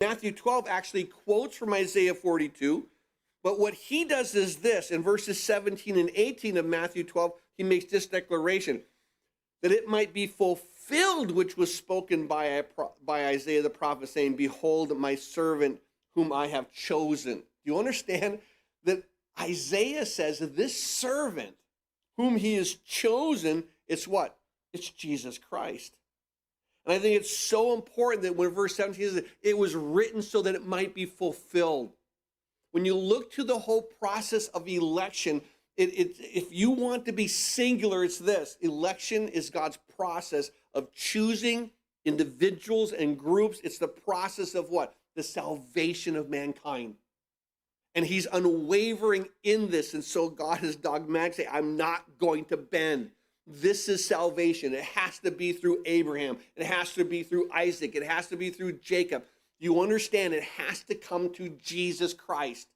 Matthew 12 actually quotes from Isaiah 42. But what he does is this, in verses 17 and 18 of Matthew 12, he makes this declaration, that it might be fulfilled which was spoken by Isaiah the prophet, saying, behold my servant whom I have chosen. Do you understand that Isaiah says that this servant whom he has chosen, it's what? It's Jesus Christ. And I think it's so important that when verse 17 says it was written so that it might be fulfilled. When you look to the whole process of election, if you want to be singular, it's this. Election is God's process of choosing individuals and groups. It's the process of what? The salvation of mankind. And he's unwavering in this. And so God is dogmatic, say, I'm not going to bend. This is salvation. It has to be through Abraham. It has to be through Isaac. It has to be through Jacob. You understand it has to come to Jesus Christ.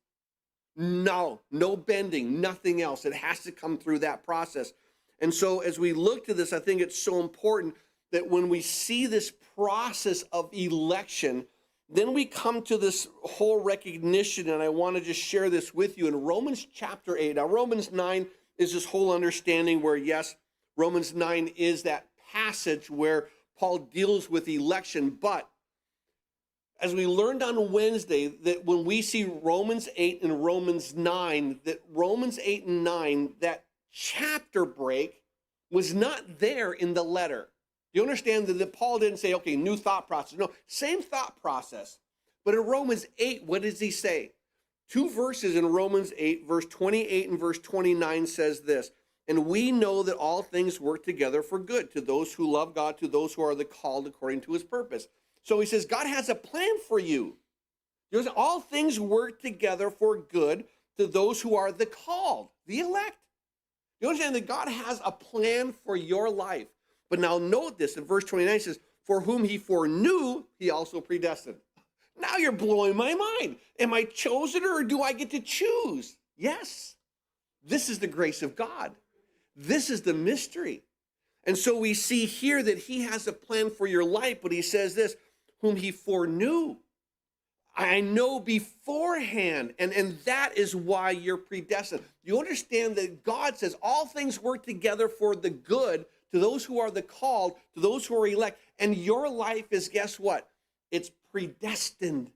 No bending, nothing else. It has to come through that process. And so as we look to this, I think it's so important that when we see this process of election, then we come to this whole recognition, and I want to just share this with you in Romans chapter 8. Now, Romans 9 is this whole understanding where, yes, Romans 9 is that passage where Paul deals with election, but as we learned on Wednesday, that when we see Romans 8 and Romans 9, that Romans 8 and 9, that chapter break was not there in the letter. You understand that Paul didn't say, okay, new thought process. No, same thought process. But in Romans 8, what does he say? Two verses in Romans 8, verse 28 and verse 29 says this, and we know that all things work together for good to those who love God, to those who are the called according to his purpose. So he says, God has a plan for you. All things work together for good to those who are the called, the elect. You understand that God has a plan for your life. But now note this, in verse 29 it says, for whom he foreknew, he also predestined. Now you're blowing my mind. Am I chosen or do I get to choose? Yes. This is the grace of God. This is the mystery. And so we see here that he has a plan for your life, but he says this, whom he foreknew. I know beforehand, and that is why you're predestined. You understand that God says all things work together for the good to those who are the called, to those who are elect, and your life is, guess what? It's predestined.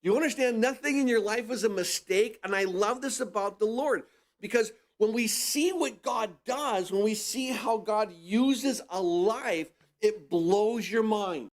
You understand nothing in your life is a mistake, and I love this about the Lord, because when we see what God does, when we see how God uses a life, it blows your mind.